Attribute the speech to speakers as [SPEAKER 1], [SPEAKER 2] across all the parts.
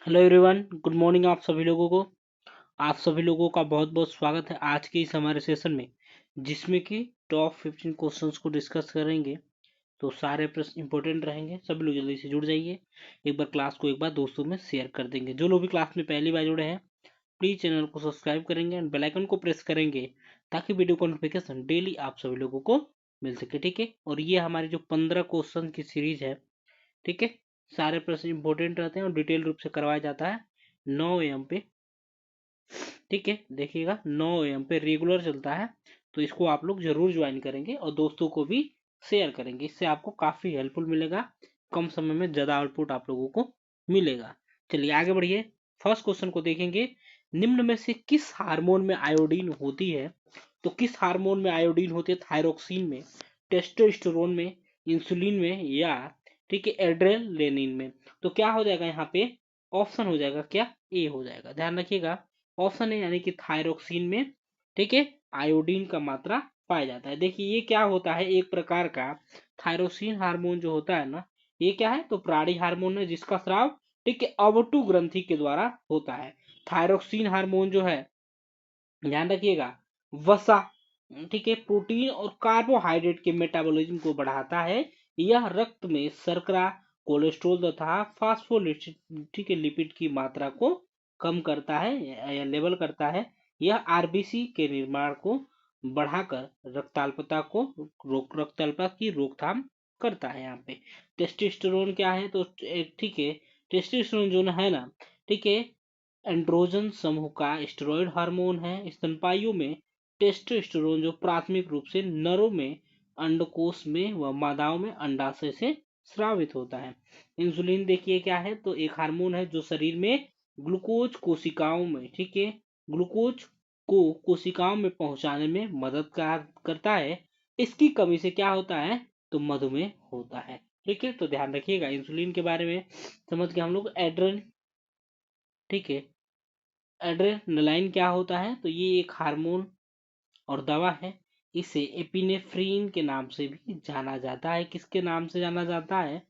[SPEAKER 1] Hello everyone, good morning. आप सभी लोगों का बहुत बहुत स्वागत है आज के इस हमारे सेशन में, जिसमें कि टॉप 15 क्वेश्चंस को डिस्कस करेंगे। तो सारे प्रश्न इंपॉर्टेंट रहेंगे, सभी लोग जल्दी से जुड़ जाइए। एक बार क्लास को एक बार दोस्तों में शेयर कर देंगे। जो लोग भी क्लास में पहली बार जुड़े हैं, प्लीज चैनल को सब्सक्राइब करेंगे एंड बेल आइकन को प्रेस करेंगे, ताकि वीडियो का नोटिफिकेशन डेली आप सभी लोगों को मिल सके। ठीक है, और ये हमारी जो 15 क्वेश्चन की सीरीज है, ठीक है, सारे प्रश्न इंपॉर्टेंट रहते हैं और डिटेल रूप से करवाया जाता है 9 AM पे। ठीक है, देखिएगा 9 AM पे रेगुलर चलता है, तो इसको आप लोग जरूर ज्वाइन करेंगे और दोस्तों को भी शेयर करेंगे। इससे आपको काफी हेल्पफुल मिलेगा, कम समय में ज्यादा आउटपुट आप लोगों को मिलेगा। चलिए आगे बढ़िए, फर्स्ट क्वेश्चन को देखेंगे। निम्न में से किस हार्मोन में आयोडीन होती है? तो किस हार्मोन में आयोडीन होती है? थायरोक्सिन में, टेस्टोस्टेरोन में, इंसुलिन में, या ठीक है एड्रेनलिन में। तो क्या हो जाएगा यहाँ पे? ऑप्शन हो जाएगा क्या? ए हो जाएगा, ध्यान रखिएगा। ऑप्शन है यानी कि थायरोक्सिन में, ठीक है, आयोडीन का मात्रा पाया जाता है। देखिए ये क्या होता है, एक प्रकार का थायरोसिन हार्मोन जो होता है ना, ये क्या है? तो प्राणी हार्मोन है, जिसका स्राव ठीक है अवटु ग्रंथि के द्वारा होता है। थायरोक्सिन हार्मोन जो है, ध्यान रखिएगा, वसा, ठीक है, प्रोटीन और कार्बोहाइड्रेट के मेटाबॉलिज्म को बढ़ाता है। यह रक्त में शर्करा, कोलेस्ट्रॉल तथा फास्फोलिपिड, ठीक है, लिपिड की मात्रा को कम करता है या लेवल करता है। यह आरबीसी के निर्माण को बढ़ाकर रक्ताल्पता की रोकथाम करता है। यहाँ पे टेस्टोस्टेरोन क्या है? तो ठीक है, टेस्टोस्टेरोन जो है ना, ठीक है, एंड्रोजन समूह का स्टेरॉयड हार्मोन है। स्तनपाइयों में टेस्टोस्टेरोन जो प्राथमिक रूप से नरों में, अंडकोश में व मादाओं में अंडाशय से स्रावित होता है। इंसुलिन देखिए क्या है? तो एक हार्मोन है जो शरीर में ग्लूकोज कोशिकाओं में, ठीक है, ग्लूकोज को कोशिकाओं में पहुंचाने में मदद करता है। इसकी कमी से क्या होता है? तो मधुमेह होता है। ठीक है, तो ध्यान रखिएगा इंसुलिन के बारे में समझ के हम लोग। एड्रेन, ठीक है, एड्रेनलाइन क्या होता है? तो ये एक हार्मोन और दवा है। इसे एपिनेफ्रीन के नाम से भी जाना जाता है। किसके नाम से जाना जाता है?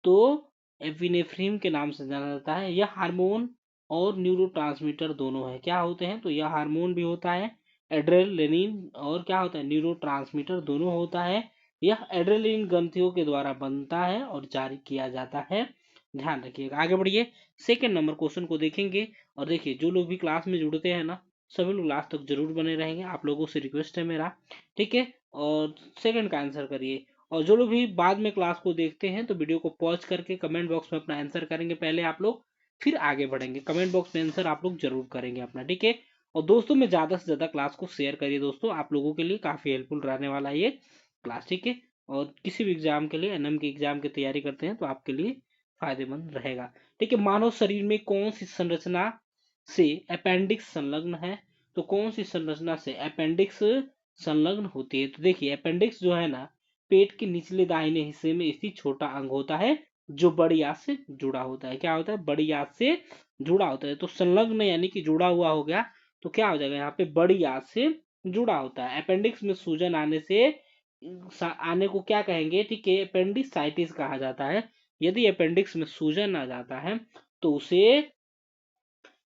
[SPEAKER 1] तो एपिनेफ्रीन के नाम से जाना जाता है। यह हार्मोन और न्यूरोट्रांसमीटर दोनों है। क्या होते हैं? तो यह हार्मोन भी होता है एड्रेनलिन, और क्या होता है? न्यूरोट्रांसमीटर दोनों होता है। यह एड्रेनलिन ग्रंथियों के द्वारा बनता है और जारी किया जाता है। ध्यान रखिएगा, आगे बढ़िए। सेकेंड नंबर क्वेश्चन को देखेंगे। और देखिए जो लोग भी क्लास में जुड़ते हैं ना, सभी लोग लास्ट तक जरूर बने रहेंगे, आप लोगों से रिक्वेस्ट है मेरा। ठीक है, और सेकंड का आंसर करिए। और जो लोग भी बाद में क्लास को देखते हैं, तो वीडियो को पॉज करके कमेंट बॉक्स में अपना आंसर करेंगे पहले आप लोग, फिर आगे बढ़ेंगे। कमेंट बॉक्स में आंसर आप लोग जरूर करेंगे अपना, ठीक है। और दोस्तों में ज्यादा से ज्यादा क्लास को शेयर करिए दोस्तों, आप लोगों के लिए काफी हेल्पफुल रहने वाला है ये क्लास, ठीक है। और किसी भी एग्जाम के लिए, एनएम की एग्जाम की तैयारी करते हैं, तो आपके लिए फायदेमंद रहेगा। ठीक है, मानव शरीर में कौन सी संरचना से अपेंडिक्स संलग्न है? तो कौन सी संरचना से अपेंडिक्स संलग्न होती है? तो देखिए अपेंडिक्स जो है ना, पेट के निचले दाहिने हिस्से में स्थित छोटा अंग होता है, जो बड़ी आंत से जुड़ा होता है। क्या होता है? बड़ी आंत से जुड़ा होता है। तो संलग्न यानी कि जुड़ा हुआ हो गया, तो क्या हो जाएगा यहाँ पे? बड़ी आंत से जुड़ा होता है। अपेंडिक्स में सूजन आने से आने को क्या कहेंगे? ठीक है, अपेंडिसाइटिस कहा जाता है। यदि अपेंडिक्स में सूजन आ जाता है, तो उसे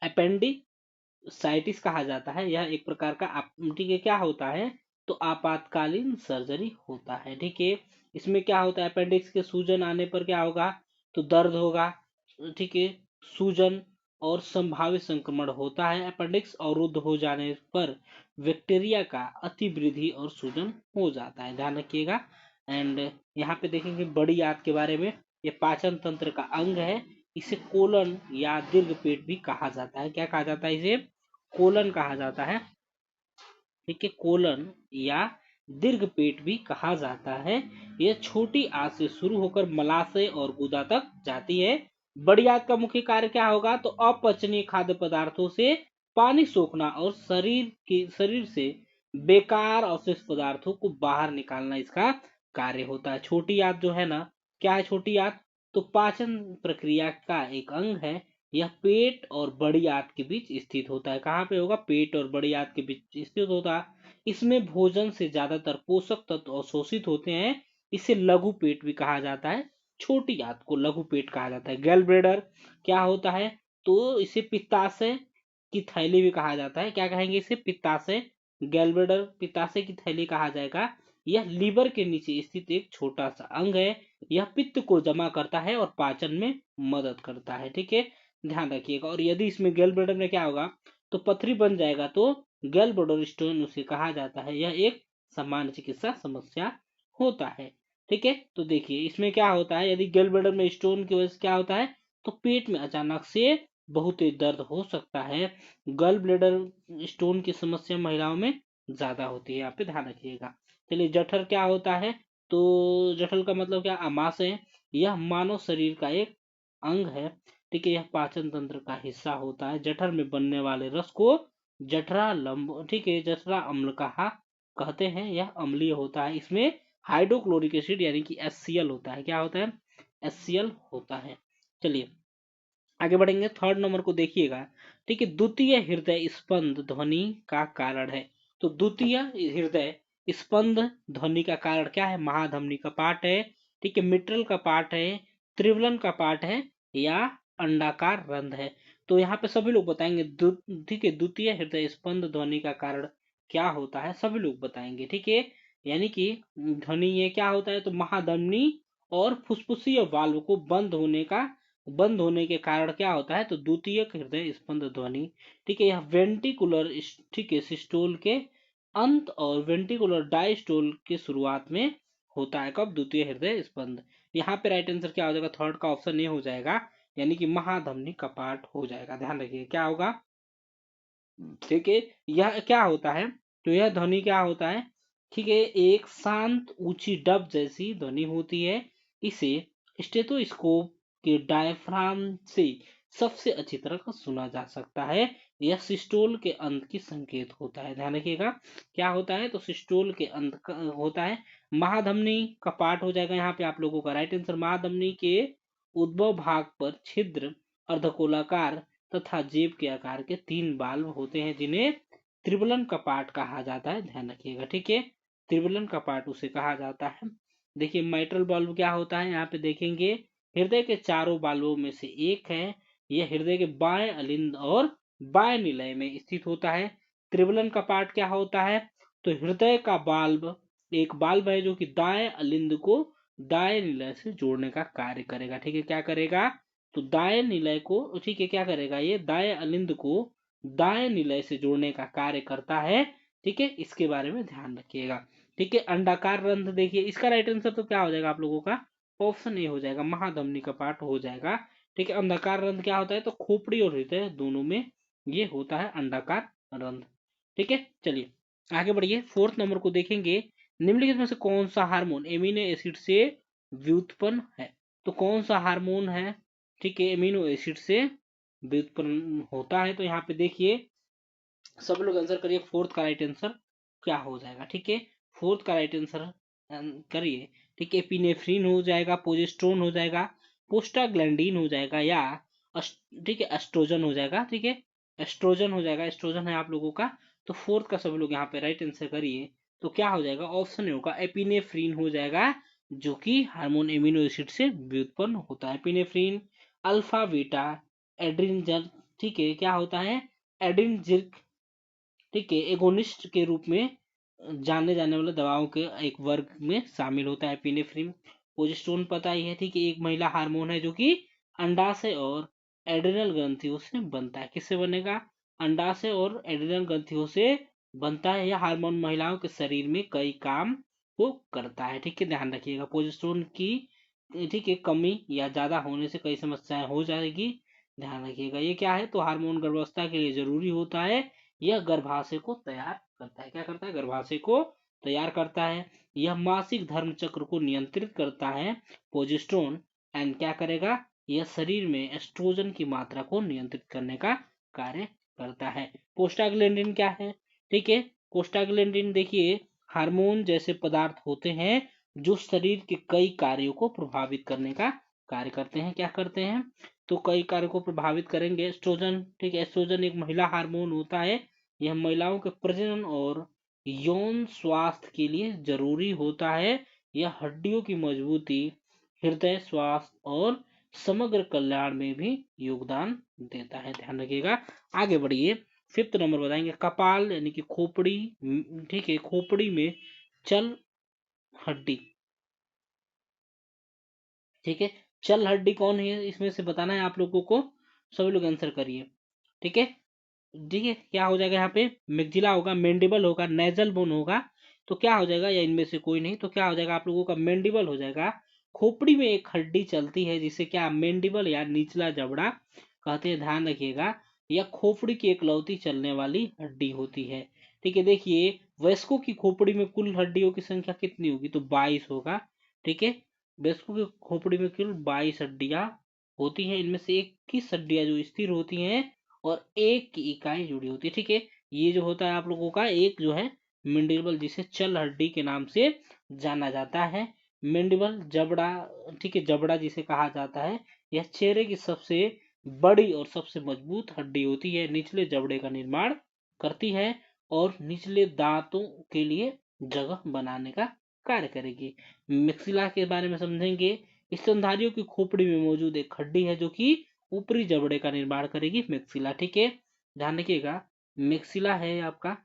[SPEAKER 1] अपेंडिसाइटिस कहा जाता है। यह एक प्रकार का ठीक है क्या होता है? तो आपातकालीन सर्जरी होता है। ठीक है, इसमें क्या होता है? अपेंडिक्स के सूजन आने पर क्या होगा? तो दर्द होगा, ठीक है, सूजन और संभावित संक्रमण होता है। अपेंडिक्स अवरुद्ध हो जाने पर बैक्टीरिया का अतिवृद्धि और सूजन हो जाता है, ध्यान रखिएगा। एंड यहाँ पे देखेंगे बड़ी आंत के बारे में, ये पाचन तंत्र का अंग है। इसे कोलन या दीर्घ पेट भी कहा जाता है। क्या कहा जाता है? इसे कोलन कहा जाता है, ठीक है, कोलन या दीर्घ पेट भी कहा जाता है। यह छोटी आंत से शुरू होकर मलाशय और गुदा तक जाती है। बड़ी आंत का मुख्य कार्य क्या होगा? तो अपचनीय खाद्य पदार्थों से पानी सोखना और शरीर से बेकार अवशिष्ट पदार्थों को बाहर निकालना इसका कार्य होता है। छोटी आंत जो है ना, क्या है छोटी आंत? तो पाचन प्रक्रिया का एक अंग है। यह पेट और बड़ी आंत के बीच स्थित होता है। कहाँ पे होगा? पेट और बड़ी आंत के बीच स्थित होता है। इसमें भोजन से ज्यादातर पोषक तत्व अवशोषित होते हैं। इसे लघु पेट भी कहा जाता है। छोटी आंत को लघु पेट कहा जाता है। गैल ब्लेडर क्या होता है? तो इसे पित्ताशय की थैली भी कहा जाता है। क्या कहेंगे इसे? पित्ताशय, गैलब्लेडर पित्ताशय की थैली कहा जाएगा। यह लीवर के नीचे स्थित एक छोटा सा अंग है। यह पित्त को जमा करता है और पाचन में मदद करता है। ठीक है, ध्यान रखिएगा। और यदि इसमें गैलब्लेडर में क्या होगा, तो पथरी बन जाएगा, तो गैलब्लेडर स्टोन उसे कहा जाता है। यह एक सामान्य चिकित्सा समस्या होता है। ठीक है, तो देखिए इसमें क्या होता है, यदि गैलब्लेडर में स्टोन की वजह से क्या होता है, तो पेट में अचानक से बहुत तेज दर्द हो सकता है। गल ब्लेडर स्टोन की समस्या महिलाओं में ज्यादा होती है, यहाँ पे ध्यान रखिएगा। चलिए, जठर क्या होता है, तो जठर का मतलब क्या, आमाशय है। यह मानव शरीर का एक अंग है। ठीक है, यह पाचन तंत्र का हिस्सा होता है। जठर में बनने वाले रस को जठरा लंब, ठीक है, जठरा अम्ल कहा कहते हैं। यह अम्लीय होता है। इसमें हाइड्रोक्लोरिक एसिड यानी कि HCl होता है। क्या होता है? HCl होता है। चलिए आगे बढ़ेंगे, थर्ड नंबर को देखिएगा। ठीक है, द्वितीय हृदय स्पंद ध्वनि का कारण है। तो द्वितीय हृदय स्पंद ध्वनि का कारण क्या है? महाधमनी का पार्ट है, ठीक है, मिट्रल का पार्ट है, त्रिवलन का पार्ट है, या अंडाकार रंध्र है। तो यहाँ पे सभी लोग बताएंगे। ठीक है, द्वितीय हृदय स्पंद ध्वनि का कारण क्या होता है, सभी लोग बताएंगे। ठीक है, यानी कि ध्वनि ये क्या होता है, तो महाधमनी और फुफ्फुसीय वाल्व को बंद होने के कारण क्या होता है, तो द्वितीय हृदय स्पंद ध्वनि। ठीक है, यह वेंटिकुलर, ठीक है, सिस्टोल के अंत और वेंटिकुलर डायस्टोल के शुरुआत में होता है। कब? द्वितीय हृदय स्पंद। यहाँ पे राइट आंसर क्या हो जाएगा? थर्ड का ऑप्शन ए हो जाएगा, यानी कि महाधमनी कपाट हो जाएगा। ध्यान रखिए क्या होगा। ठीक है, यह क्या होता है, तो यह ध्वनि क्या होता है, ठीक है, एक शांत ऊंची डब जैसी ध्वनि होती है। इसे स्टेथोस्कोप के डायफ्राम से सबसे अच्छी तरह सुना जा सकता है। यह सिस्टोल के अंत की संकेत होता है। ध्यान रखिएगा क्या होता है, तो सिस्टोल के अंत होता है। महाधमनी का पार्ट हो जाएगा यहाँ पे आप लोगों का राइट आंसर। महाधमनी के उद्भव भाग पर छिद्र, अर्धगोलाकार तथा जेब के आकार के 3 बाल्ब होते हैं, जिन्हें त्रिबलन कपाट कहा जाता है। ध्यान रखिएगा। ठीक है, त्रिबलन कपाट उसे कहा जाता है। देखिए माइट्रल बाल्ब क्या होता है, यहाँ पे देखेंगे हृदय के चारों बाल्बों में से एक है। यह हृदय के बाएं अलिंद और बाएं निलय में स्थित होता है। त्रिबलन कपाट क्या होता है, तो हृदय का बाल्ब एक बाल्ब है जो कि दाएं अलिंद को दाएं निलय से जोड़ने का कार्य करेगा। ठीक है, क्या करेगा, तो दाएं निलय को, ठीक है, क्या करेगा, ये दाएं अलिंद को दाएं निलय से जोड़ने का कार्य करता है। ठीक है, इसके बारे में ध्यान रखिएगा। ठीक है, अंडाकार रंध्र देखिए, इसका राइट आंसर तो क्या हो जाएगा आप लोगों का, ऑप्शन ए हो जाएगा, महाधमनी का पार्ट हो जाएगा। ठीक है, अंडाकार रंध्र क्या होता है, तो खोपड़ी और हृदय दोनों में ये होता है अंडाकार रंध्र। ठीक है, चलिए आगे बढ़िए, फोर्थ नंबर को देखेंगे। निम्नलिखित में से कौन सा हार्मोन एमिनो एसिड से व्युत्पन्न है? तो कौन सा हार्मोन है, ठीक है, एमिनो एसिड से व्युत्पन्न होता है? तो यहाँ पे देखिए सब लोग आंसर करिए, फोर्थ का राइट आंसर क्या हो जाएगा। ठीक है, फोर्थ का राइट आंसर करिए। ठीक है, एपिनेफ्रिन हो जाएगा, प्रोजेस्टेरोन हो जाएगा, प्रोस्टाग्लैंडिन हो जाएगा, या ठीक है एस्ट्रोजन हो जाएगा। ठीक है, एस्ट्रोजन हो जाएगा, एस्ट्रोजन है आप लोगों का। तो फोर्थ का सब लोग यहाँ पे राइट आंसर करिए। तो क्या हो जाएगा, ऑप्शन होगा एपिनेफ्रिन हो जाएगा, जो कि हार्मोन एमिनो एसिड से व्युत्पन्न होता है। एपिनेफ्रिन अल्फा बीटा एड्रिनजन, ठीक है, क्या होता है, एड्रिनर्जिक, ठीक है, एगोनिस्ट के रूप में जाने जाने वाले दवाओं के एक वर्ग में शामिल होता है एपिनेफ्रिन। प्रोजेस्टेरोन पता ही है, ठीक है, एक महिला हार्मोन है जो कि अंडाशय और एड्रिनल ग्रंथियों से बनता है। किससे बनेगा, अंडाशय और एड्रिनल ग्रंथियों से बनता है। यह हार्मोन महिलाओं के शरीर में कई काम को करता है। ठीक है, ध्यान रखिएगा, प्रोजेस्टेरोन की, ठीक है, कमी या ज्यादा होने से कई समस्याएं हो जाएगी। ध्यान रखिएगा, ये क्या है, तो हार्मोन गर्भावस्था के लिए जरूरी होता है। यह गर्भाशय को तैयार करता है। क्या करता है, गर्भाशय को तैयार करता है। यह मासिक धर्म चक्र को नियंत्रित करता है। प्रोजेस्टेरोन एंड क्या करेगा, यह शरीर में एस्ट्रोजन की मात्रा को नियंत्रित करने का कार्य करता है। प्रोस्टाग्लैंडिन क्या है, ठीक है, प्रोस्टाग्लैंडिन देखिए हार्मोन जैसे पदार्थ होते हैं जो शरीर के कई कार्यों को प्रभावित करने का कार्य करते हैं। क्या करते हैं, तो कई कार्यों को प्रभावित करेंगे। एस्ट्रोजन, ठीक है, एस्ट्रोजन एक महिला हार्मोन होता है। यह महिलाओं के प्रजनन और यौन स्वास्थ्य के लिए जरूरी होता है। यह हड्डियों की मजबूती, हृदय स्वास्थ्य और समग्र कल्याण में भी योगदान देता है, ध्यान रखिएगा। आगे बढ़िए, 5th नंबर बताएंगे कपाल यानी कि खोपड़ी। ठीक है, खोपड़ी में चल हड्डी। ठीक है, चल हड्डी कौन है इसमें से बताना है आप लोगों को, सभी लोग आंसर करिए। ठीक है, ठीक है, क्या हो जाएगा यहाँ पे, मैक्सिला होगा, मैंडिबल होगा, नेजल बोन होगा, तो क्या हो जाएगा, या इनमें से कोई नहीं, तो क्या हो जाएगा आप लोगों का मैंडिबल हो जाएगा। खोपड़ी में एक हड्डी चलती है जिसे क्या मैंडिबल या निचला जबड़ा कहते हैं, ध्यान रखिएगा। यह खोपड़ी की एकलौती चलने वाली हड्डी होती है। ठीक है, देखिए वयस्कों की खोपड़ी में कुल हड्डियों की संख्या कितनी होगी, तो 22 होगा। ठीक है, वयस्कों की खोपड़ी में कुल 22 हड्डियां होती हैं, इनमें से 21 हड्डियां जो स्थिर होती हैं और एक की इकाई जुड़ी होती है। ठीक है, ये जो होता है आप लोगों का एक जो है मैंडिबल, जिसे चल हड्डी के नाम से जाना जाता है। मैंडिबल जबड़ा, ठीक है, जबड़ा जिसे कहा जाता है, यह चेहरे की सबसे बड़ी और सबसे मजबूत हड्डी होती है, निचले जबड़े का निर्माण करती है और निचले दांतों के लिए जगह बनाने का कार्य करेगी। मैक्सिला के बारे में समझेंगे। स्तनधारियों की खोपड़ी में मौजूद एक हड्डी है जो कि ऊपरी जबड़े का निर्माण करेगी, मैक्सिला। ठीक है, ध्यान रखिएगा, मैक्सिला है आपका।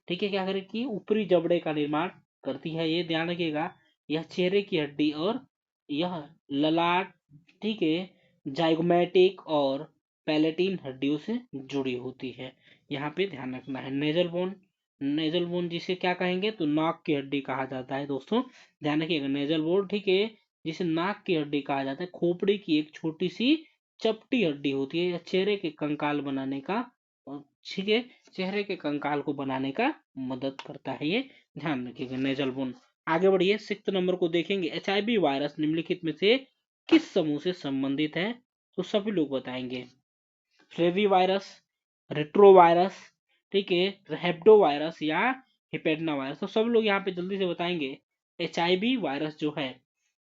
[SPEAKER 1] ठीक है, क्या करेगी, ऊपरी जबड़े का निर्माण करती है, ये ध्यान रखिएगा। यह चेहरे की हड्डी और यह ललाट, ठीक है, जाइगोमेटिक और पैलेटिन हड्डियों से जुड़ी होती है, यहाँ पे ध्यान रखना है। नेजल बोन, नेजल बोन जिसे क्या कहेंगे, तो नाक की हड्डी कहा जाता है दोस्तों, ध्यान रखिएगा, नेजल बोन। ठीक है, जिसे नाक की हड्डी कहा जाता है, खोपड़ी की एक छोटी सी चपटी हड्डी होती है, यह चेहरे के कंकाल बनाने का, ठीक है, चेहरे के कंकाल को बनाने का मदद करता है, ये ध्यान रखिएगा, नेजल बोन। आगे बढ़िए, 6th नंबर को देखेंगे, HIV वायरस निम्नलिखित में से किस समूह से संबंधित है, तो सभी लोग बताएंगे। फ्लेवी वायरस, रेट्रोवायरस, ठीक है, हेप्टो वायरस या हिपेडना वायरस, तो सब लोग यहाँ पे जल्दी से बताएंगे। HIV वायरस जो है,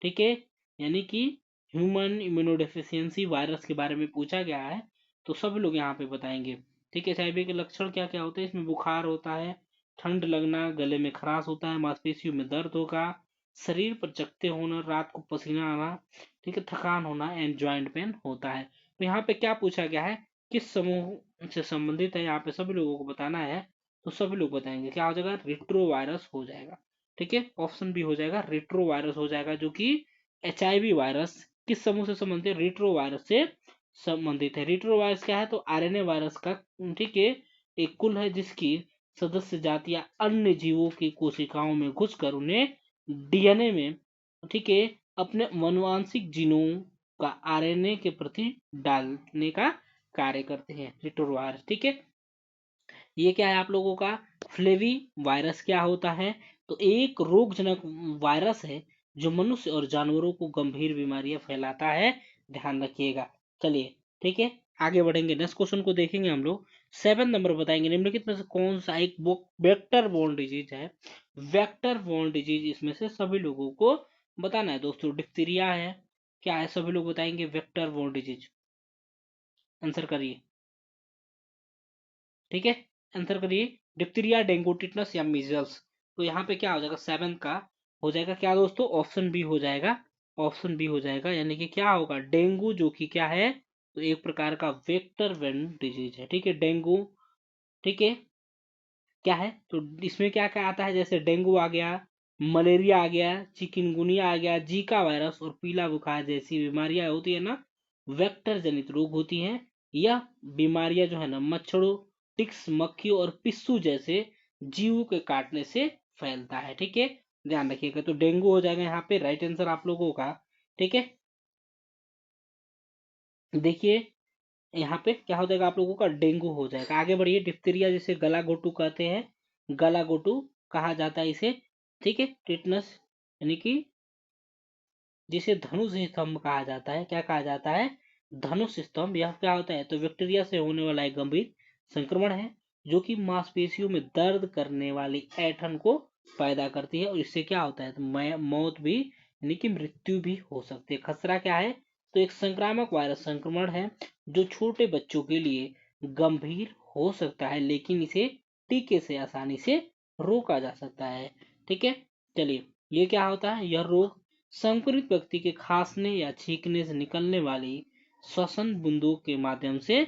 [SPEAKER 1] ठीक है, यानी कि ह्यूमन इम्यूनोडेफिशिएंसी वायरस के बारे में पूछा गया है, तो सब लोग यहाँ पे बताएंगे। ठीक है, HIV के लक्षण क्या क्या होते हैं, इसमें बुखार होता है, ठंड लगना, गले में खराश होता है, मांसपेशियों में दर्द होगा, शरीर पर चकते होना, रात को पसीना आना, ठीक है, थकान होना एंड ज्वाइंट पेन होता है। तो यहाँ पे क्या पूछा गया है, किस समूह से संबंधित है, यहाँ पे सभी लोगों को बताना है, तो सभी लोग बताएंगे, क्या हो जाएगा, रेट्रो वायरस हो जाएगा। ठीक है, ऑप्शन बी हो जाएगा, रेट्रो वायरस हो जाएगा, जो कि HIV वायरस किस समूह से संबंधित है, रेट्रो वायरस से संबंधित है। रेट्रो वायरस क्या है, तो RNA वायरस का, ठीक है, एक कुल है जिसकी सदस्य जातियां अन्य जीवों की कोशिकाओं में घुसकर उन्हें DNA में, ठीक है, अपने अनुवांशिक जीनों का RNA के प्रति डालने का कार्य करते हैं, रेट्रोवायरस। ठीक है, ये क्या है आप लोगों का, फ्लेवी वायरस क्या होता है, तो एक रोगजनक वायरस है जो मनुष्य और जानवरों को गंभीर बीमारियां फैलाता है, ध्यान रखिएगा। चलिए, ठीक है, आगे बढ़ेंगे, नेक्स्ट क्वेश्चन को देखेंगे हम लोग। 7 नंबर बताएंगे, निम्नलिखित में से कौन सा एक वेक्टर बोर्न डिजीज है। वेक्टर बोर्न डिजीज, इसमें से सभी लोगों को बताना है दोस्तों। डिप्थीरिया है, क्या है, सभी लोग बताएंगे, वेक्टर बोर्न डिजीज, आंसर करिए। ठीक है, आंसर करिए, डिप्थीरिया, डेंगू, टिटनस या मीजल्स। तो यहाँ पे क्या हो जाएगा, 7 का हो जाएगा क्या दोस्तों, ऑप्शन बी हो जाएगा, ऑप्शन बी हो जाएगा, यानी कि क्या होगा, डेंगू, जो कि क्या है, तो एक प्रकार का वेक्टर बोर्न डिजीज है। ठीक है, डेंगू, ठीक है, क्या है, तो इसमें क्या क्या आता है, जैसे डेंगू आ गया, मलेरिया आ गया, चिकनगुनिया आ गया, जीका वायरस और पीला बुखार जैसी बीमारियां होती है ना, वेक्टर जनित रोग होती हैं। यह बीमारियां जो है ना, मच्छरों, टिक्स, मक्खियों और पिस्सू जैसे जीवों के काटने से फैलता है। ठीक है, ध्यान रखिएगा, तो डेंगू हो जाएगा यहाँ पे राइट आंसर आप लोगों का। ठीक है, देखिए यहाँ पे क्या हो जाएगा आप लोगों का, डेंगू हो जाएगा। आगे बढ़िए, डिप्थीरिया जिसे गला गोटू कहते हैं, गला गोटू कहा जाता है इसे। ठीक है, टिटनस यानी कि जिसे धनुष स्तंभ कहा जाता है, क्या कहा जाता है, धनुष स्तंभ, यह क्या होता है, तो बैक्टीरिया से होने वाला एक गंभीर संक्रमण है जो कि मांसपेशियों में दर्द करने वाली ऐंठन को पैदा करती है और इससे क्या होता है, तो मौत भी यानी कि मृत्यु भी हो सकती है। खसरा क्या है, तो एक संक्रामक वायरस संक्रमण है जो छोटे बच्चों के लिए गंभीर हो सकता है, लेकिन इसे टीके से आसानी से रोका जा सकता है। ठीक है, चलिए, ये क्या होता है, यह रोग संक्रमित व्यक्ति के खांसने या छींकने से निकलने वाली श्वसन बूंदों के माध्यम से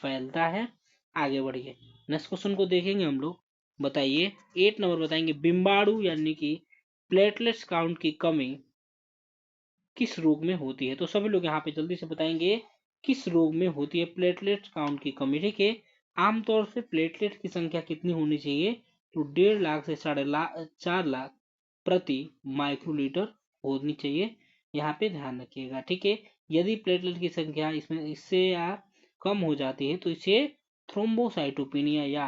[SPEAKER 1] फैलता है। आगे बढ़िए, नेक्स्ट क्वेश्चन को देखेंगे हम लोग। बताइए 8 नंबर बताएंगे, बिम्बाणु यानी कि प्लेटलेट्स काउंट की कमी किस रोग में होती है। तो सभी लोग यहाँ पे जल्दी से बताएंगे किस रोग में होती है प्लेटलेट काउंट की कमी। ठीक है, आमतौर से प्लेटलेट की संख्या कितनी होनी चाहिए, तो 1.5 लाख से 4.5 लाख प्रति माइक्रोलीटर होनी चाहिए। यहाँ पे ध्यान रखिएगा। ठीक है, यदि प्लेटलेट की संख्या इसमें इससे या कम हो जाती है तो इसे थ्रोम्बोसाइटोपिनिया या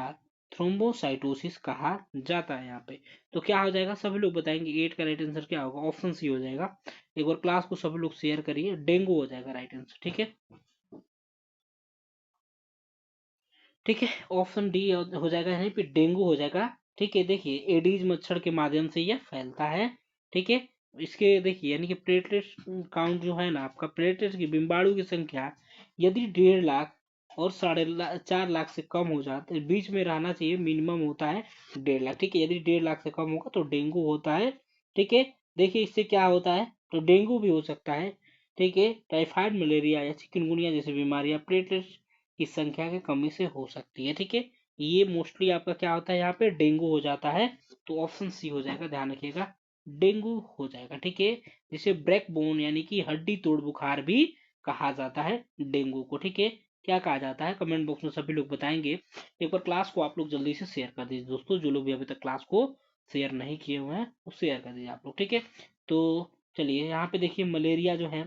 [SPEAKER 1] थ्रोम्बोसाइटोसिस कहा जाता है। यहाँ पे तो क्या हो जाएगा, सभी लोग बताएंगे 8 का राइट आंसर क्या होगा, ऑप्शन सी हो जाएगा। एक बार क्लास को सभी लोग शेयर करिए, डेंगू हो जाएगा राइट आंसर। ठीक है, ठीक है, ऑप्शन डी हो जाएगा, यानी फिर डेंगू हो जाएगा। ठीक है, देखिए एडीज मच्छर के माध्यम से यह फैलता है। ठीक है, इसके देखिए यानी कि प्लेटलेट काउंट जो है ना आपका, प्लेटलेट की बिम्बाणु की संख्या यदि 1.5 लाख और 4.5 लाख से कम हो जाता है, बीच में रहना चाहिए, मिनिमम होता है 1.5 लाख। ठीक है, यदि 1.5 लाख से कम होगा तो डेंगू होता है। ठीक है, देखिए इससे क्या होता है, तो डेंगू भी हो सकता है। ठीक है, टाइफाइड, मलेरिया या चिकनगुनिया जैसी बीमारियां प्लेटलेट की संख्या की कमी से हो सकती है। ठीक है, ये मोस्टली आपका क्या होता है, यहाँ पे डेंगू हो जाता है। तो ऑप्शन सी हो जाएगा, ध्यान रखिएगा, डेंगू हो जाएगा। ठीक है, जिसे ब्रेक बोन यानी कि हड्डी तोड़ बुखार भी कहा जाता है डेंगू को। ठीक है, क्या कहा जाता है, कमेंट बॉक्स में सभी लोग बताएंगे। एक बार क्लास को आप लोग जल्दी से शेयर कर दीजिए दोस्तों, जो लोग भी अभी तक क्लास को शेयर नहीं किए हुए हैं वो शेयर कर दीजिए आप लोग। ठीक है, तो चलिए यहाँ पे देखिए मलेरिया जो है,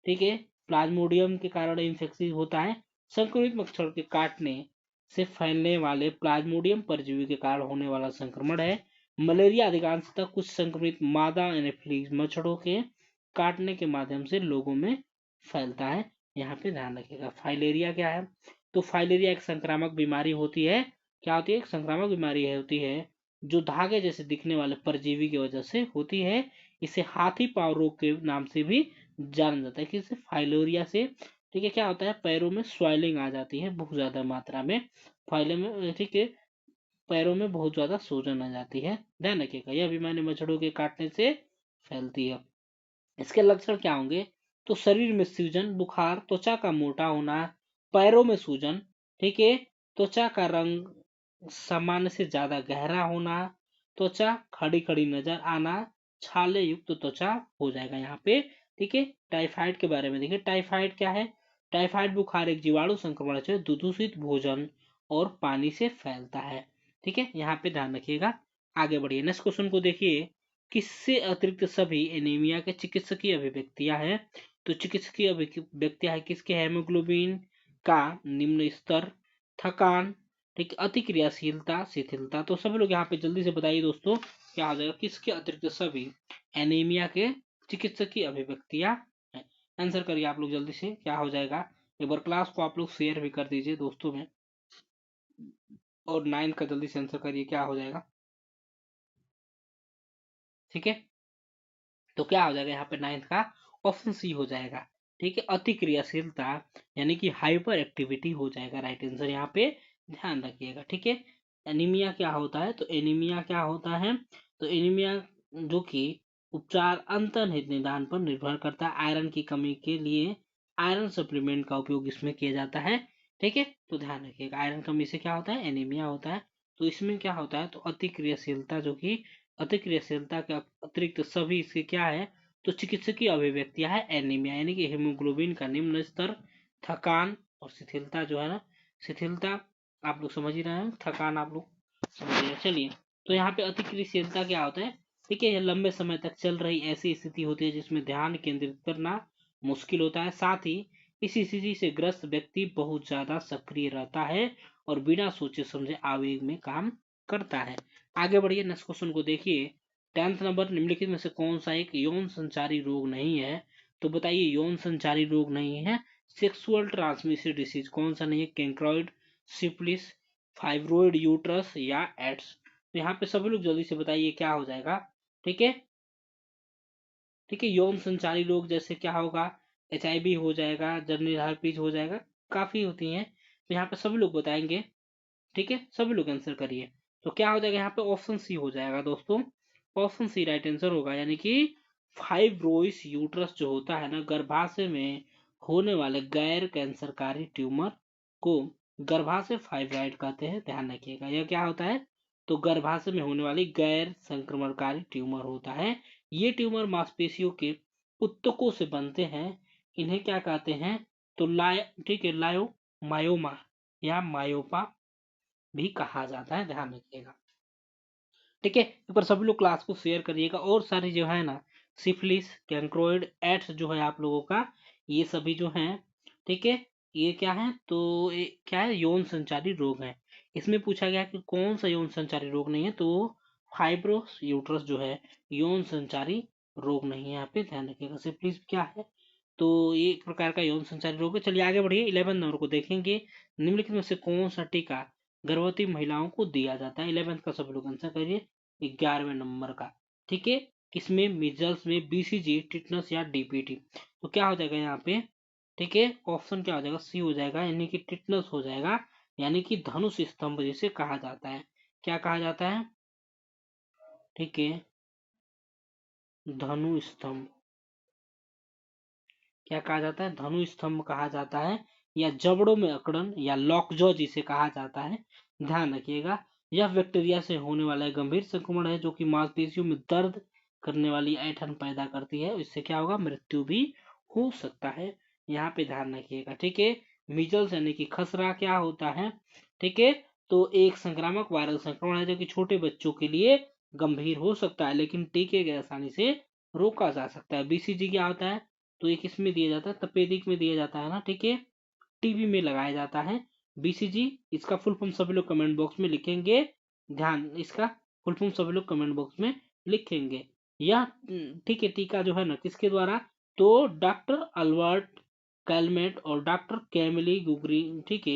[SPEAKER 1] ठीक है, प्लाज्मोडियम के कारण इन्फेक्शन होता है। संक्रमित मच्छर के काटने से फैलने वाले प्लाज्मोडियम परजीवी के कारण होने वाला संक्रमण है। मलेरिया अधिकांशतः कुछ संक्रमित मादा एनाफिलीज मच्छरों के काटने के माध्यम से लोगों में फैलता है। यहाँ पे ध्यान रखिएगा। फाइलेरिया क्या है, तो फाइलेरिया एक संक्रामक बीमारी होती है। क्या होती है, एक संक्रामक बीमारी होती है जो धागे जैसे दिखने वाले परजीवी की वजह से होती है। इसे हाथी पांव रोग के नाम से भी जाना जाता है। किसे, फाइलेरिया से। ठीक है, क्या होता है, पैरों में स्वेलिंग आ जाती है बहुत ज्यादा मात्रा में, फाइले में। ठीक है, पैरों में बहुत ज्यादा सूजन आ जाती है, ध्यान रखिएगा। यह बीमारी मच्छरों के काटने से फैलती है। इसके लक्षण क्या होंगे, तो शरीर में सूजन, बुखार, त्वचा का मोटा होना, पैरों में सूजन। ठीक है, त्वचा का रंग सामान्य से ज्यादा गहरा होना, त्वचा खड़ी खड़ी नजर आना, छाले युक्त त्वचा हो जाएगा यहाँ पे। ठीक है, टाइफाइड के बारे में देखिए, टाइफाइड क्या है, टाइफाइड बुखार एक जीवाणु संक्रमण है जो दूषित भोजन और पानी से फैलता है। ठीक है, यहाँ पे ध्यान रखिएगा। आगे बढ़िए, नेक्स्ट क्वेश्चन को देखिए, किससे अतिरिक्त सभी एनीमिया के चिकित्सकीय अभिव्यक्तियां हैं। तो चिकित्सकीय अभिव्यक्तियां है किसके, हेमोग्लोबिन का निम्न स्तर, थकान, ठीक, अतिक्रियाशीलता, शिथिलता। तो सभी लोग यहाँ पे जल्दी से बताइए दोस्तों, क्या आ जाएगा, किसके अतिरिक्त सभी एनीमिया के चिकित्सकीय अभिव्यक्तियां हैं। आंसर करिए आप लोग जल्दी से, क्या हो जाएगा। एक बार क्लास को आप लोग शेयर भी कर दीजिए दोस्तों में, और 9 का जल्दी से आंसर करिए, क्या हो जाएगा। ठीक है, तो क्या हो जाएगा यहाँ पे 9 का ऑप्शन सी हो जाएगा। ठीक है, अति क्रियाशीलता यानी कि हाइपर एक्टिविटी हो जाएगा राइट आंसर, यहाँ पे ध्यान रखिएगा। ठीक है, एनीमिया क्या होता है, तो एनीमिया क्या होता है, तो एनीमिया जो कि उपचार अंतर्निहित निदान पर निर्भर करता है। आयरन की कमी के लिए आयरन सप्लीमेंट का उपयोग इसमें किया जाता है। ठीक है, तो ध्यान रखिएगा, आयरन कमी से क्या होता है, एनीमिया होता है। तो इसमें क्या होता है, तो अति क्रियाशीलता, जो कि अतिक्रियाशीलता के अतिरिक्त सभी इसके क्या है, तो चिकित्सकीय अभिव्यक्तियां है एनीमिया, यानी कि हीमोग्लोबिन का निम्न स्तर, थकान और शिथिलता जो है ना, शिथिलता आप लोग समझ ही रहे हैं, थकान आप लोग समझ रहे हैं। चलिए, तो यहाँ पे अतिक्रियाशीलता क्या होता है, ठीक है, यह लंबे समय तक चल रही ऐसी स्थिति होती है जिसमें ध्यान केंद्रित करना मुश्किल होता है। साथ ही इस स्थिति से ग्रस्त व्यक्ति बहुत ज्यादा सक्रिय रहता है और बिना सोचे समझे आवेग में काम करता है। आगे बढ़िए, नेक्स्ट क्वेश्चन को देखिए। 10th नंबर, निम्नलिखित में से कौन सा एक यौन संचारी रोग नहीं है। तो बताइए, यौन संचारी रोग नहीं है, सेक्सुअल ट्रांसमिटेड डिसीज कौन सा नहीं है, कैंक्रोइड, सिफिलिस, फाइब्रोइड यूट्रस या एड्स। तो यहाँ पे सभी लोग जल्दी से बताइए, क्या हो जाएगा। ठीक है, ठीक है, यौन संचारी रोग जैसे क्या होगा, HIV हो जाएगा, जर्नल हार्पिस हो जाएगा, काफी होती हैं। तो यहाँ पे सभी लोग बताएंगे। ठीक है, सभी लोग आंसर करिए। तो क्या हो जाएगा यहाँ पे, ऑप्शन सी हो जाएगा दोस्तों, ऑप्शन सी राइट आंसर होगा, यानी कि फाइब्रोइस यूट्रस जो होता है ना, गर्भाशय में होने वाले गैर कैंसरकारी ट्यूमर को गर्भाशय फाइब्राइड कहते हैं, ध्यान रखिएगा। यह क्या होता है, तो गर्भाशय में होने वाली गैर संक्रमणकारी ट्यूमर होता है। ये ट्यूमर मांसपेशियों के उत्तकों से बनते हैं। इन्हें क्या कहते हैं, तो ठीक है, लायो मायोमा या मायोपा भी कहा जाता है, ध्यान रखिएगा। ठीक है, एक बार सभी लोग क्लास को शेयर करिएगा। और सारी जो है ना, सिफिलिस, कैंक्रोइड, एड्स जो है आप लोगों का, ये सभी जो हैं, ठीक है, ये क्या है, तो ये क्या है, यौन संचारी रोग है। इसमें पूछा गया कि कौन सा यौन संचारी रोग नहीं है, तो फाइब्रोस यूट्रस जो है यौन संचारी रोग नहीं है। यहाँ पे ध्यान रखिएगा। सिफिलिस क्या है, तो ये एक प्रकार का यौन संचारी रोग है। चलिए आगे बढ़िए, 11 नंबर को देखेंगे। निम्नलिखित में से कौन सा टीका गर्भवती महिलाओं को दिया जाता है? 11 का सब लोग आंसर करिए। 11वें नंबर का, ठीक है, किसमें, मिजल्स में, बीसीजी, टिटनस या डीपीटी। तो क्या हो जाएगा यहाँ पे, ठीक है, ऑप्शन क्या हो जाएगा, सी हो जाएगा, यानी कि टिटनस हो जाएगा, यानी कि धनुष स्तंभ जिसे कहा जाता है। क्या कहा जाता है, ठीक है, धनु स्तंभ। क्या कहा जाता है, धनु स्तंभ कहा जाता है, या जबड़ों में अकड़न या लॉकजॉ जिसे कहा जाता है, ध्यान रखिएगा। यह बैक्टीरिया से होने वाला एक गंभीर संक्रमण है जो कि मांसपेशियों में दर्द करने वाली ऐंठन पैदा करती है। इससे क्या होगा, मृत्यु भी हो सकता है। यहाँ पे ध्यान रखिएगा, ठीक है। मीजल्स यानी कि खसरा क्या होता है, ठीक है, तो एक संक्रामक वायरल संक्रमण है जो कि छोटे बच्चों के लिए गंभीर हो सकता है, लेकिन टीके के आसानी से रोका जा सकता है। बीसीजी क्या होता है, तो ये किस में दिया जाता है, तपेदिक में दिया जाता है ना, ठीक है, टीबी में लगाया जाता है बीसीजी। इसका फुल फॉर्म सभी लोग कमेंट बॉक्स में लिखेंगे, ध्यान, इसका फुल फॉर्म सभी लोग कमेंट बॉक्स में लिखेंगे। यह ठीक है, टीका जो है ना, किसके द्वारा, तो डॉक्टर अल्बर्ट कैलमेट और डॉक्टर कैमिली गुगरीन, ठीक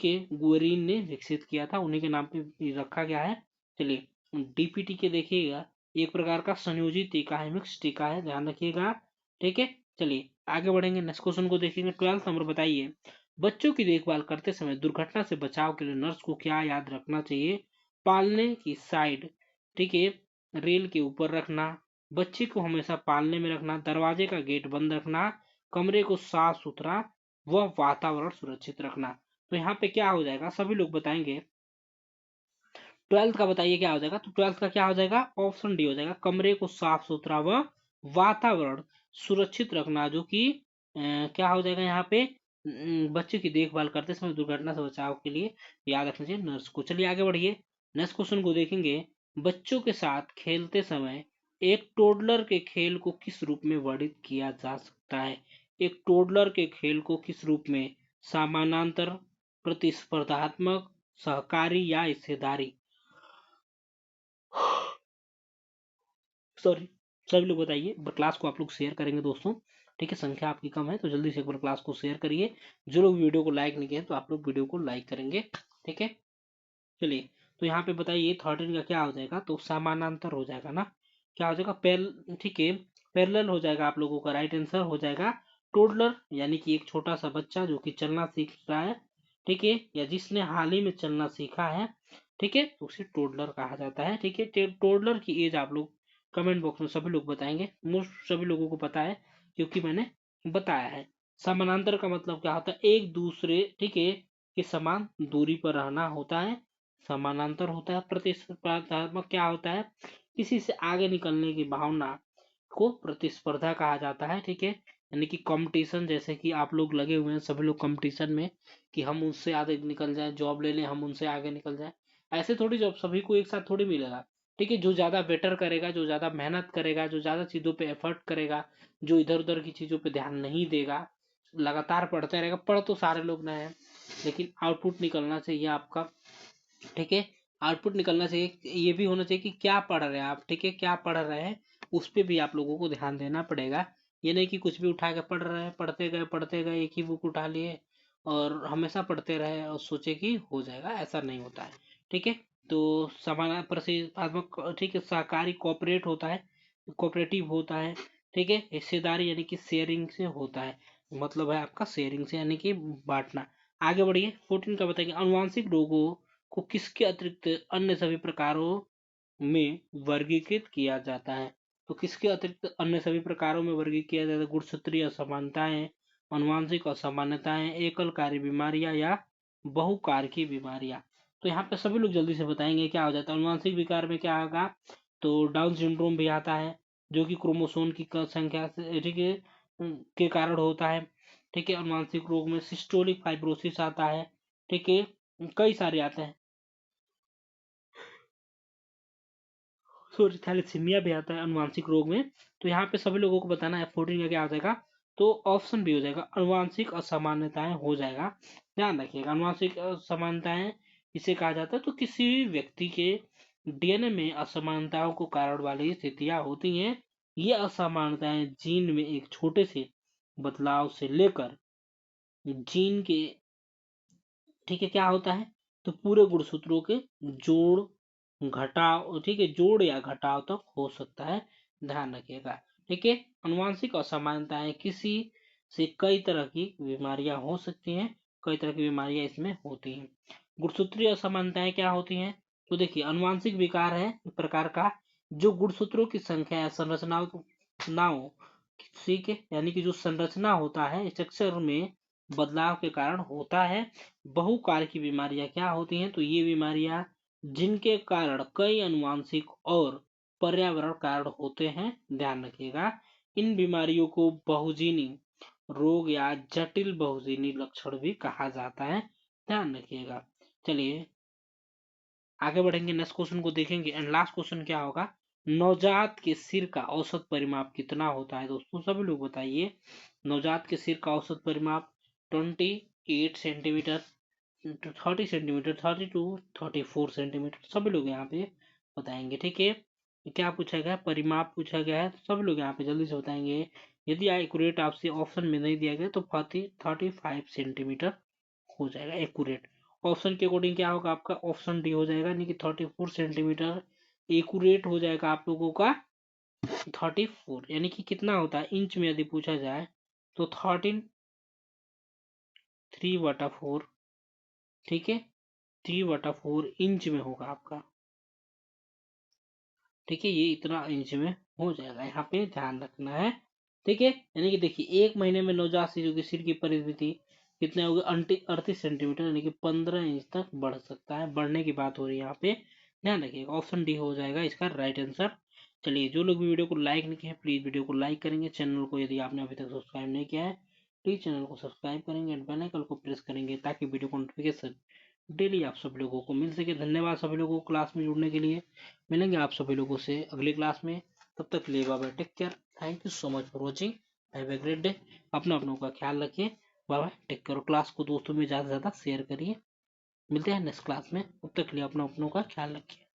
[SPEAKER 1] है, गुएरीन ने विकसित किया था, उन्हीं के नाम पे रखा गया है। चलिए डीपीटी के देखिएगा, एक प्रकार का संयोजित टीका है, मिक्स टीका है, ध्यान रखिएगा, ठीक है। चलिए आगे बढ़ेंगे, नेक्स्ट क्वेश्चन को देखेंगे। 12 नंबर बताइए, बच्चों की देखभाल करते समय दुर्घटना से बचाव के लिए नर्स को क्या याद रखना चाहिए? पालने की साइड, ठीक है, रेल के ऊपर रखना, बच्चे को हमेशा पालने में रखना, दरवाजे का गेट बंद रखना, कमरे को साफ सुथरा व वातावरण सुरक्षित रखना। तो यहाँ पे क्या हो जाएगा, सभी लोग बताएंगे। 12 का बताइए क्या हो जाएगा, तो 12 का क्या हो जाएगा, ऑप्शन डी हो जाएगा, कमरे को साफ सुथरा व वातावरण सुरक्षित रखना, जो कि क्या हो जाएगा यहाँ पे, बच्चे की देखभाल करते समय दुर्घटना से बचाव के लिए याद रखना चाहिए नर्स को। चलिए आगे बढ़िए, नेक्स्ट क्वेश्चन को देखेंगे। बच्चों के साथ खेलते समय एक टोडलर के खेल को किस रूप में वर्णित किया जा सकता है? एक टोडलर के खेल को किस रूप में, समानांतर, प्रतिस्पर्धात्मक, सहकारी या हिस्सेदारी? सॉरी, सभी लोग बताइए। क्लास को आप लोग शेयर करेंगे दोस्तों, ठीक है, संख्या आपकी कम है तो जल्दी से एक बार क्लास को शेयर करिए। जो लोग वीडियो को लाइक नहीं किए तो आप लोग वीडियो को लाइक करेंगे, ठीक है। चलिए, तो यहाँ पे बताइए 13 का क्या हो जाएगा, तो समानांतर हो जाएगा ना, क्या हो जाएगा, ठीक है, पैरेलल हो जाएगा आप लोगों का, राइट आंसर हो जाएगा टोडलर, यानी कि एक छोटा सा बच्चा जो कि चलना सीख रहा है, ठीक है, या जिसने हाल ही में चलना सीखा है, ठीक है, तो उसे टोडलर कहा जाता है, ठीक है। टोडलर की एज आप लोग कमेंट बॉक्स में सभी लोग बताएंगे, मोस्ट सभी लोगों को पता है क्योंकि मैंने बताया है। समानांतर का मतलब क्या होता है, एक दूसरे, ठीक है, के समान दूरी पर रहना होता है, समानांतर होता है। प्रतिस्पर्धात्मक क्या होता है, किसी से आगे निकलने की भावना को प्रतिस्पर्धा कहा जाता है, ठीक है, यानी कि कंपटीशन, जैसे कि आप लोग लगे हुए हैं सभी लोग कंपटीशन में कि हम उससे आगे निकल जाए, जॉब ले लें, हम उनसे आगे निकल जाए। ऐसे थोड़ी जॉब सभी को एक साथ थोड़ी मिलेगा, ठीक है, जो ज्यादा बेटर करेगा, जो ज्यादा मेहनत करेगा, जो ज्यादा चीजों पे एफर्ट करेगा, जो इधर उधर की चीजों पे ध्यान नहीं देगा, लगातार पढ़ते रहेगा, पढ़ तो सारे लोग ना है, लेकिन आउटपुट निकलना चाहिए आपका, ठीक है, आउटपुट निकलना चाहिए। ये भी होना चाहिए कि क्या पढ़ रहे हैं आप, ठीक है, क्या पढ़ रहे हैं उस पर भी आप लोगों को ध्यान देना पड़ेगा। ये नहीं कि कुछ भी उठा के पढ़ रहे हैं, पढ़ते गए एक ही बुक उठा लिए और हमेशा पढ़ते रहे और सोचे कि हो जाएगा, ऐसा नहीं होता है, ठीक है। तो समान प्रतिस्पर्धात्मक, ठीक है, सहकारी कोऑपरेट होता है, कोऑपरेटिव होता है, ठीक है, हिस्सेदारी यानी कि शेयरिंग से होता है, मतलब है आपका शेयरिंग से यानी कि बांटना। आगे बढ़िए, 14 का बताएंगे, अनुवांशिक रोगों को किसके अतिरिक्त अन्य सभी प्रकारों में वर्गीकृत किया जाता है? तो किसके अतिरिक्त अन्य सभी प्रकारों में वर्गीकृत किया जाता है? गुणसूत्रीय असमानताएं, अनुवांशिक असमानताएं, एकलकारी बीमारियां या बहुकारकी बीमारियां। तो यहाँ पे सभी लोग जल्दी से बताएंगे क्या हो जाता है। अनुवांशिक विकार में क्या होगा, तो डाउन सिंड्रोम भी आता है, जो कि क्रोमोसोम की संख्या से ठीक है के कारण होता है। ठीक है, अनुवांशिक रोग में सिस्टोलिक फाइब्रोसिस आता है। ठीक है, कई सारे आते हैं। सॉरी, थैलेसीमिया भी आता है अनुवांशिक रोग में। तो यहाँ पे सभी लोगों को बताना है। 14 का क्या आ जाएगा, तो ऑप्शन बी हो जाएगा, अनुवांशिक असामान्यताएं हो जाएगा। ध्यान रखिएगा, अनुवांशिक असमानताएं इसे कहा जाता है। तो किसी भी व्यक्ति के डीएनए में असमानताओं को कारण वाली स्थितियां होती हैं। ये असमानताएं जीन में एक छोटे से बदलाव से लेकर जीन के ठीक है क्या होता है, तो पूरे गुणसूत्रों के जोड़ घटाव ठीक है जोड़ या घटाव तक हो सकता है। ध्यान रखिएगा। ठीक है, अनुवांशिक असमानताएं किसी से कई तरह की बीमारियां हो सकती हैं। कई तरह की बीमारियां इसमें होती हैं। गुणसूत्रीय असमानताएं क्या होती हैं, तो देखिए अनुवांशिक विकार है एक प्रकार का, जो गुणसूत्रों की संख्या या संरचनाओं ठीक है यानी कि जो संरचना होता है स्ट्रक्चर में बदलाव के कारण होता है। बहुकार की बीमारियां क्या होती हैं, तो ये बीमारियां जिनके कारण कई अनुवांशिक और पर्यावरण कारण होते हैं। ध्यान रखिएगा, इन बीमारियों को बहुजीनी रोग या जटिल बहुजीनी लक्षण भी कहा जाता है। ध्यान रखिएगा। चलिए आगे बढ़ेंगे, नेक्स्ट क्वेश्चन को देखेंगे। एंड लास्ट क्वेश्चन क्या होगा, नवजात के सिर का औसत परिमाप कितना होता है दोस्तों, सभी लोग बताइए। नवजात के सिर का औसत परिमाप 28 सेंटीमीटर, 30 सेंटीमीटर, 32 34 सेंटीमीटर, सभी लोग यहाँ पे बताएंगे। ठीक है, क्या पूछा गया, परिमाप पूछा गया है, तो सभी लोग यहाँ पे जल्दी से बताएंगे। यदि एक्यूरेट आपसे ऑप्शन में नहीं दिया गया तो 35 सेंटीमीटर हो जाएगा एक्यूरेट। ऑप्शन के अकॉर्डिंग क्या होगा आपका, ऑप्शन डी हो जाएगा, यानी कि 34 सेंटीमीटर एक्यूरेट हो जाएगा आप लोगों का। 34 यानी कि कितना होता है इंच में, यदि पूछा जाए तो 3/4 ठीक है 3/4 इंच में होगा आपका। ठीक है, ये इतना इंच में हो जाएगा, यहाँ पे ध्यान रखना है। ठीक है, यानी कि देखिए 1 महीने में नवजात शिशु के सिर की परिवृद्धि कितने हो गए, 38 सेंटीमीटर, यानी कि 15 इंच तक बढ़ सकता है। बढ़ने की बात हो रही है यहाँ पे, ध्यान रखिएगा। ऑप्शन डी हो जाएगा इसका राइट आंसर। चलिए, जो लोग भी वीडियो को लाइक नहीं किए प्लीज वीडियो को लाइक करेंगे। चैनल को यदि आपने अभी तक सब्सक्राइब नहीं किया है प्लीज चैनल को सब्सक्राइब करेंगे एंड बेल आइकन को प्रेस करेंगे, ताकि वीडियो को नोटिफिकेशन डेली आप सभी लोगों को मिल सके। धन्यवाद सभी लोगों को क्लास में जुड़ने के लिए। मिलेंगे आप सभी लोगों से अगली क्लास में, तब तक के लिए bye bye, take care, thank you so much for watching, have a great day. अपना अपनों का ख्याल रखिए, bye bye, take care. Class को दोस्तों में ज़्यादा से ज़्यादा शेयर करिए। मिलते हैं नेक्स्ट क्लास में, तब तक के लिए अपना अपनों का ख्याल रखिए।